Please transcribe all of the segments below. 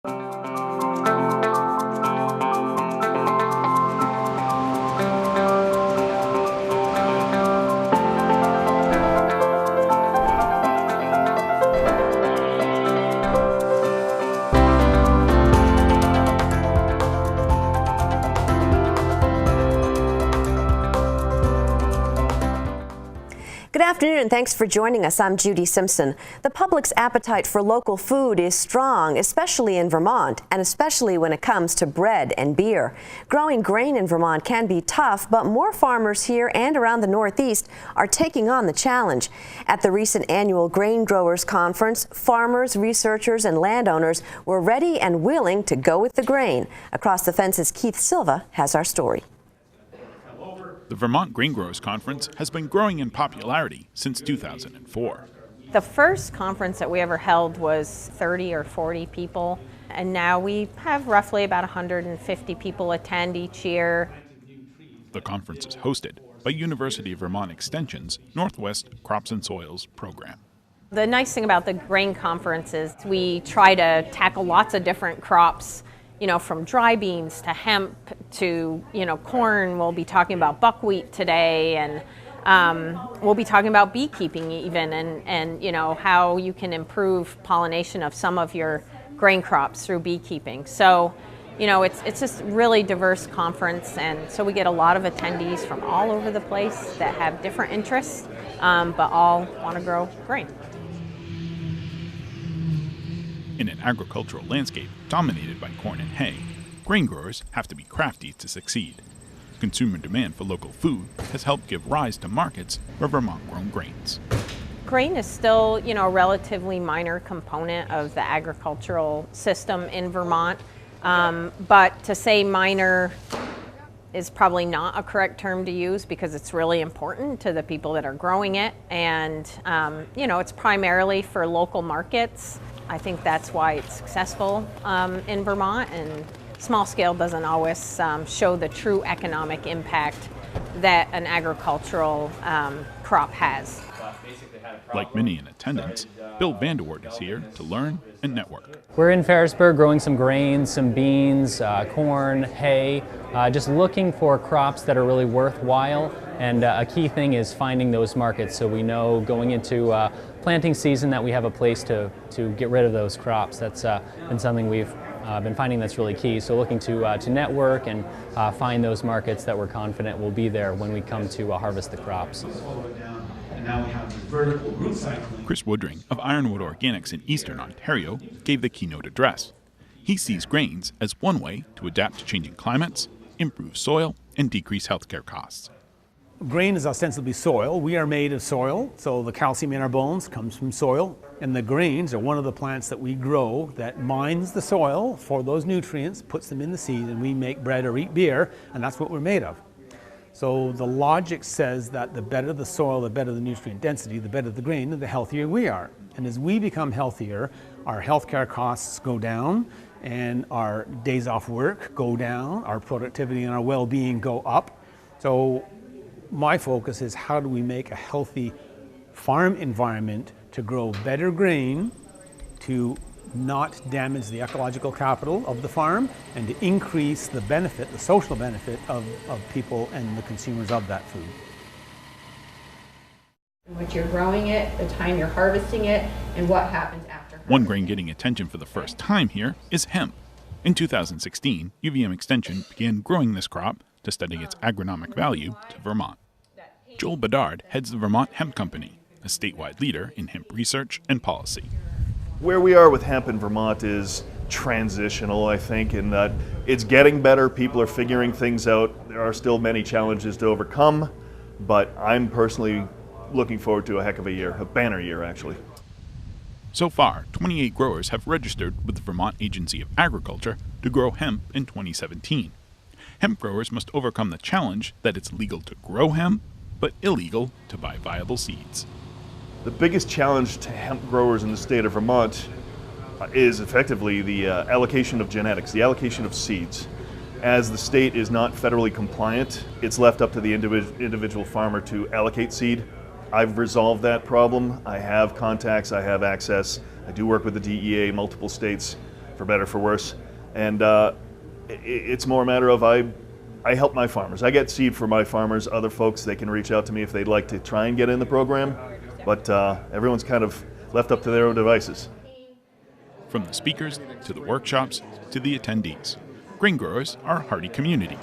Good afternoon and thanks for joining us. I'm Judy Simpson. The public's appetite for local food is strong, especially in Vermont, and especially when it comes to bread and beer. Growing grain in Vermont can be tough, but more farmers here and around the Northeast are taking on the challenge. At the recent annual Grain Growers Conference, farmers, researchers, and landowners were ready and willing to go with the grain. Across the Fence's Keith Silva has our story. The Vermont Grain Growers Conference has been growing in popularity since 2004. The first conference that we ever held was 30 or 40 people, and now we have roughly about 150 people attend each year. The conference is hosted by University of Vermont Extension's Northwest Crops and Soils program. The nice thing about the grain conference is we try to tackle lots of different crops, from dry beans to hemp to, corn. We'll be talking about buckwheat today, and we'll be talking about beekeeping even, and how you can improve pollination of some of your grain crops through beekeeping. So, it's just a really diverse conference, and so we get a lot of attendees from all over the place that have different interests, but all want to grow grain. In an agricultural landscape dominated by corn and hay, grain growers have to be crafty to succeed. Consumer demand for local food has helped give rise to markets for Vermont-grown grains. Grain is still, a relatively minor component of the agricultural system in Vermont, but to say minor is probably not a correct term to use because it's really important to the people that are growing it, and it's primarily for local markets. I think that's why it's successful in Vermont, and small scale doesn't always show the true economic impact that an agricultural crop has. Like many in attendance, Bill Vanderwoord is here to learn and network. We're in Ferrisburgh growing some grains, some beans, corn, hay, just looking for crops that are really worthwhile. And a key thing is finding those markets so we know going into planting season that we have a place to get rid of those crops. That's been something we've been finding that's really key. So looking to network and find those markets that we're confident will be there when we come to harvest the crops. Chris Woodring of Ironwood Organics in Eastern Ontario gave the keynote address. He sees grains as one way to adapt to changing climates, improve soil, and decrease healthcare costs. Grain is ostensibly soil. We are made of soil, so the calcium in our bones comes from soil. And the grains are one of the plants that we grow that mines the soil for those nutrients, puts them in the seed, and we make bread or eat beer, and that's what we're made of. So the logic says that the better the soil, the better the nutrient density, the better the grain, and the healthier we are. And as we become healthier, our healthcare costs go down, and our days off work go down, our productivity and our well-being go up. So my focus is how do we make a healthy farm environment to grow better grain, to not damage the ecological capital of the farm, and to increase the benefit, the social benefit of people and the consumers of that food. What you're growing it, the time you're harvesting it, and what happens after harvesting. One grain getting attention for the first time here is hemp. In 2016, UVM Extension began growing this crop to study its agronomic value to Vermont. Joel Bedard heads the Vermont Hemp Company, a statewide leader in hemp research and policy. Where we are with hemp in Vermont is transitional, I think, in that it's getting better. People are figuring things out. There are still many challenges to overcome, but I'm personally looking forward to a heck of a year, a banner year, actually. So far, 28 growers have registered with the Vermont Agency of Agriculture to grow hemp in 2017. Hemp growers must overcome the challenge that it's legal to grow hemp, but illegal to buy viable seeds. The biggest challenge to hemp growers in the state of Vermont is effectively the allocation of genetics, the allocation of seeds. As the state is not federally compliant, it's left up to the individual farmer to allocate seed. I've resolved that problem. I have contacts, I have access. I do work with the DEA in multiple states. for better, for worse. And it's more a matter of I help my farmers. I get seed for my farmers. Other folks, they can reach out to me if they'd like to try and get in the program. But everyone's kind of left up to their own devices. From the speakers, to the workshops, to the attendees, grain growers are a hardy community.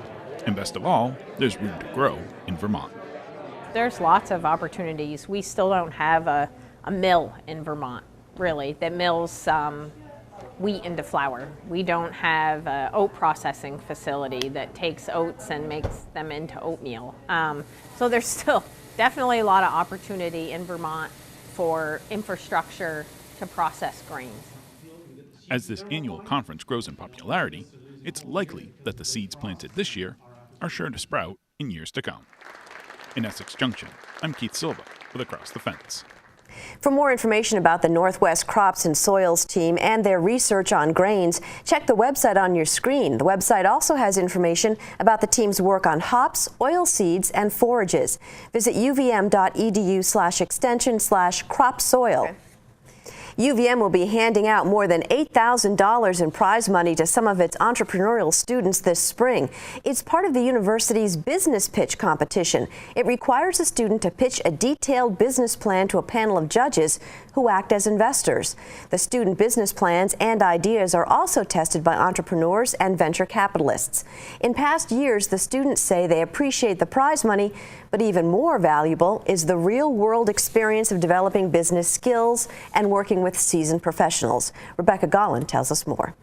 And best of all, there's room to grow in Vermont. There's lots of opportunities. We still don't have a mill in Vermont, really, that mills wheat into flour. We don't have an oat processing facility that takes oats and makes them into oatmeal. So there's still definitely a lot of opportunity in Vermont for infrastructure to process grains. As this annual conference grows in popularity, it's likely that the seeds planted this year are sure to sprout in years to come. In Essex Junction, I'm Keith Silva with Across the Fence. For more information about the Northwest Crops and Soils team and their research on grains, check the website on your screen. The website also has information about the team's work on hops, oilseeds, and forages. Visit uvm.edu/extension/cropsoil. UVM will be handing out more than $8,000 in prize money to some of its entrepreneurial students this spring. It's part of the university's business pitch competition. It requires a student to pitch a detailed business plan to a panel of judges who act as investors. The student business plans and ideas are also tested by entrepreneurs and venture capitalists. In past years, the students say they appreciate the prize money, but even more valuable is the real-world experience of developing business skills and working with seasoned professionals. Rebecca Gollin tells us more.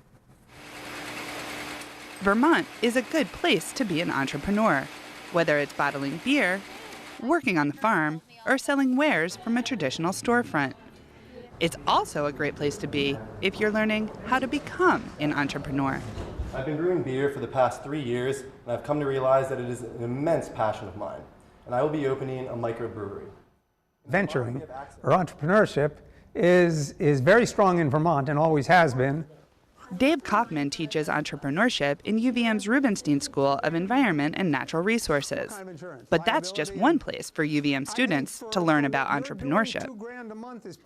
Vermont is a good place to be an entrepreneur, whether it's bottling beer, working on the farm, or selling wares from a traditional storefront. It's also a great place to be if you're learning how to become an entrepreneur. I've been brewing beer for the past 3 years, and I've come to realize that it is an immense passion of mine, and I will be opening a microbrewery. Venturing or entrepreneurship is very strong in Vermont and always has been. Dave Kaufman teaches entrepreneurship in UVM's Rubenstein School of Environment and Natural Resources. But that's just one place for UVM students to learn about entrepreneurship.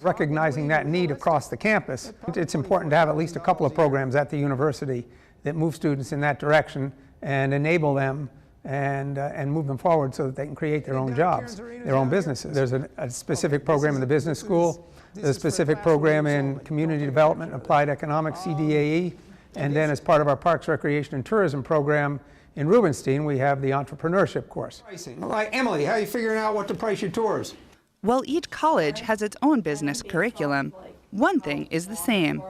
Recognizing that need across the campus, it's important to have at least a couple of programs at the university that move students in that direction and enable them and move them forward so that they can create their own jobs, their own businesses. There's a specific program in the business school. There's a specific program in community development, applied economics, CDAE, and then as part of our Parks, Recreation, and Tourism program in Rubenstein, we have the entrepreneurship course. All right, Emily, how are you figuring out what to price your tours? While each college has its own business curriculum, one thing is the same.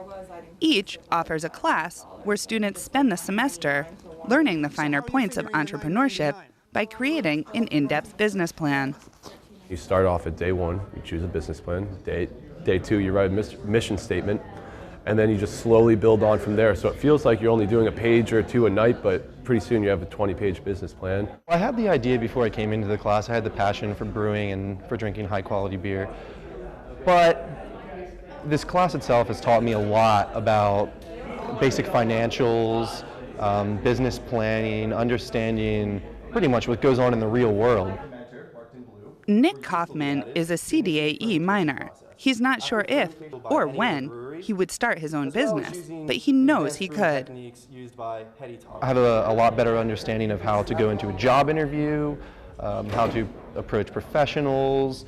Each offers a class where students spend the semester learning the finer points of entrepreneurship by creating an in-depth business plan. You start off at day one, you choose a business plan. Day two, you write a mission statement, and then you just slowly build on from there. So it feels like you're only doing a page or two a night, but pretty soon you have a 20-page business plan. I had the idea before I came into the class. I had the passion for brewing and for drinking high-quality beer. But this class itself has taught me a lot about basic financials, business planning, understanding pretty much what goes on in the real world. Nick Kaufman is a CDAE minor. He's not sure if or when he would start his own business, but he knows he could. I have a lot better understanding of how to go into a job interview, how to approach professionals,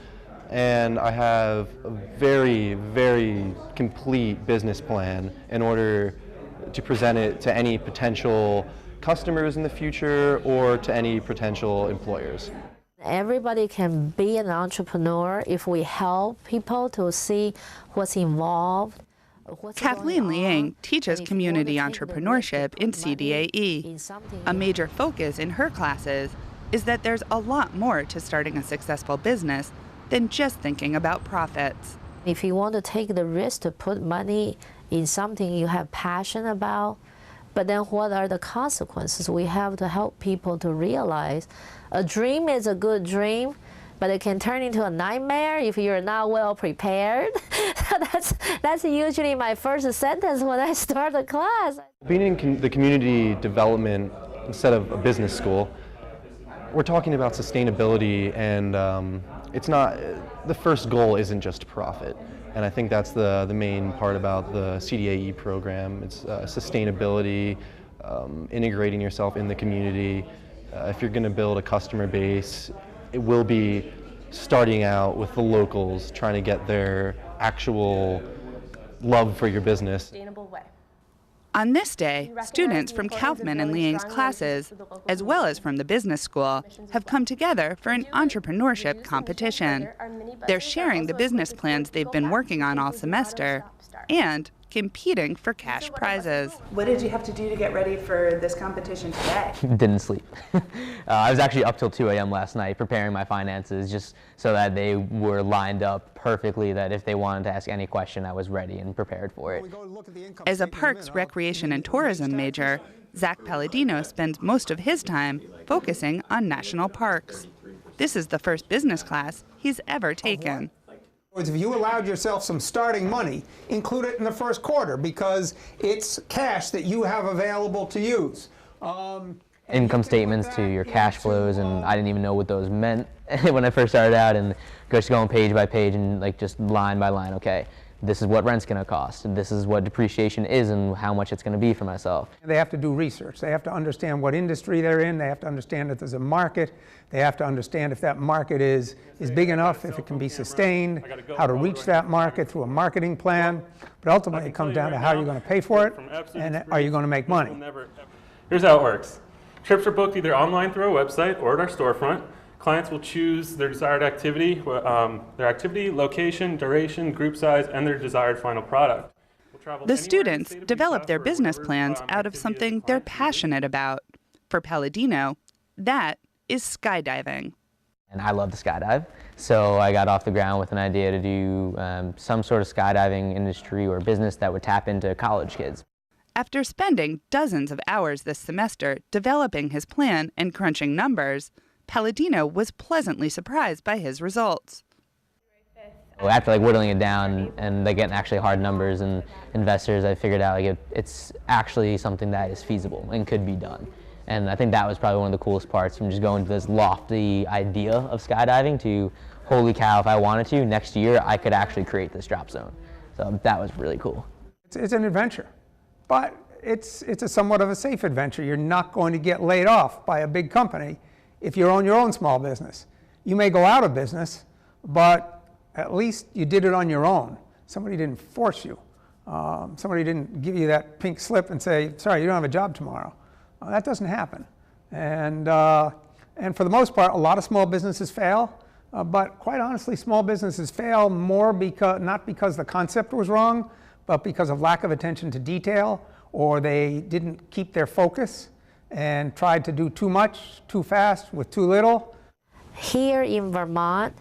and I have a very, very complete business plan in order to present it to any potential customers in the future or to any potential employers. Everybody can be an entrepreneur if we help people to see what's involved. Kathleen Liang teaches community entrepreneurship in CDAE. A major focus in her classes is that there's a lot more to starting a successful business than just thinking about profits. If you want to take the risk to put money in something you have passion about, but then what are the consequences? We have to help people to realize a dream is a good dream, but it can turn into a nightmare if you're not well prepared. That's usually my first sentence when I start a class. Being in the community development instead of a business school, we're talking about sustainability, and it's not, the first goal isn't just profit. And I think that's the main part about the CDAE program. It's sustainability, integrating yourself in the community. If you're going to build a customer base, it will be starting out with the locals, trying to get their actual love for your business. On this day, students from Kaufman and Liang's classes, as well as from the business school, have come together for an entrepreneurship competition. They're sharing the business plans they've been working on all semester and competing for cash prizes. What did you have to do to get ready for this competition today? Didn't sleep. I was actually up till 2 a.m. last night preparing my finances just so that they were lined up perfectly, that if they wanted to ask any question, I was ready and prepared for it. As a Parks, Recreation, and Tourism major, Zach Palladino spends most of his time focusing on national parks. This is the first business class he's ever taken. If you allowed yourself some starting money, include it in the first quarter because it's cash that you have available to use. Income statements to your cash flows, and I didn't even know what those meant when I first started out, and just going page by page and like just line by line, okay, this is what rent's going to cost, and this is what depreciation is and how much it's going to be for myself. They have to do research. They have to understand what industry they're in. They have to understand if there's a market. They have to understand if that market is big enough, if it can be sustained, how to reach that market through a marketing plan. But ultimately it comes down to how you're going to pay for it and are you going to make money. Here's how it works. Trips are booked either online through our website or at our storefront. Clients will choose their desired activity, location, duration, group size, and their desired final product. The students develop their business plans out of something they're passionate about. For Palladino, that is skydiving. And I love to skydive, so I got off the ground with an idea to do some sort of skydiving industry or business that would tap into college kids. After spending dozens of hours this semester developing his plan and crunching numbers, Palladino was pleasantly surprised by his results. After whittling it down and getting actually hard numbers and investors, I figured out it's actually something that is feasible and could be done. And I think that was probably one of the coolest parts, from just going to this lofty idea of skydiving to, holy cow, if I wanted to, next year I could actually create this drop zone. So that was really cool. It's an adventure, but it's a somewhat of a safe adventure. You're not going to get laid off by a big company if you own your own small business. You may go out of business, but at least you did it on your own. Somebody didn't force you. Somebody didn't give you that pink slip and say, sorry, you don't have a job tomorrow. That doesn't happen. And for the most part, a lot of small businesses fail, but quite honestly, small businesses fail more not because the concept was wrong, but because of lack of attention to detail, or they didn't keep their focus and tried to do too much, too fast, with too little. Here in Vermont,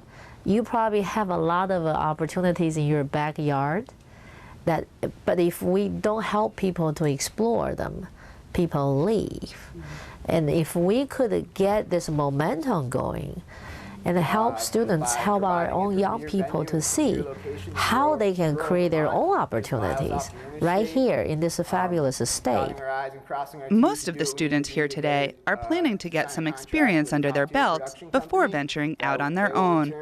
you probably have a lot of opportunities in your backyard, but if we don't help people to explore them, people leave. And if we could get this momentum going and help students, help our own young people to see how they can create their own opportunities right here in this fabulous state. Most of the students here today are planning to get some experience under their belts before venturing out on their own.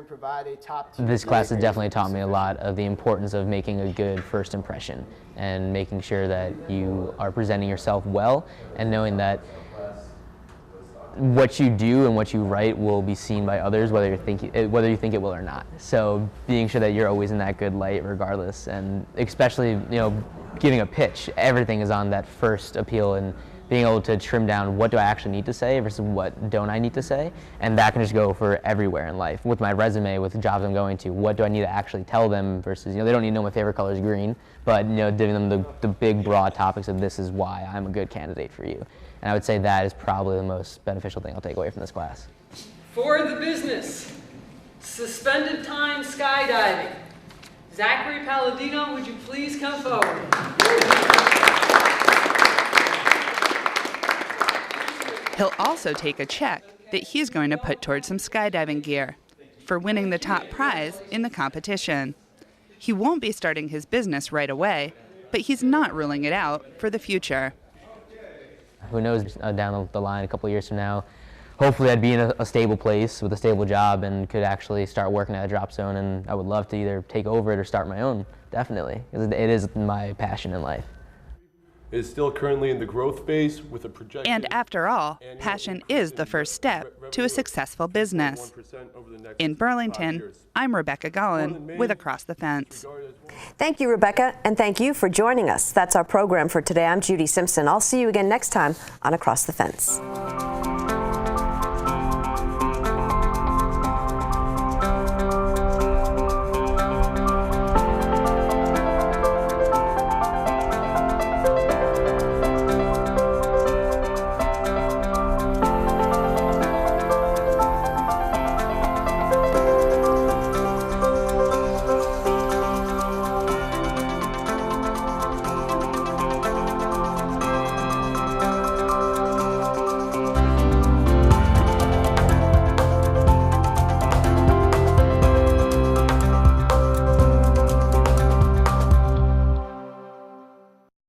This class has definitely taught me a lot of the importance of making a good first impression and making sure that you are presenting yourself well and knowing that what you do and what you write will be seen by others, whether you think it will or not. So being sure that you're always in that good light regardless, and especially giving a pitch, everything is on that first appeal, and being able to trim down what do I actually need to say versus what don't I need to say, and that can just go for everywhere in life. With my resume, with the jobs I'm going to, what do I need to actually tell them versus, they don't need to know my favorite color is green, but giving them the big broad topics of this is why I'm a good candidate for you. And I would say that is probably the most beneficial thing I'll take away from this class. For the business, suspended time skydiving. Zachary Palladino, would you please come forward? He'll also take a check that he's going to put towards some skydiving gear for winning the top prize in the competition. He won't be starting his business right away, but he's not ruling it out for the future. Who knows, down the line, a couple of years from now, hopefully I'd be in a stable place with a stable job and could actually start working at a drop zone, and I would love to either take over it or start my own, definitely, because it is my passion in life. It is still currently in the growth phase with a projected. And after all, passion is the first step to a successful business. In Burlington, I'm Rebecca Gollin with Across the Fence. Thank you, Rebecca, and thank you for joining us. That's our program for today. I'm Judy Simpson. I'll see you again next time on Across the Fence.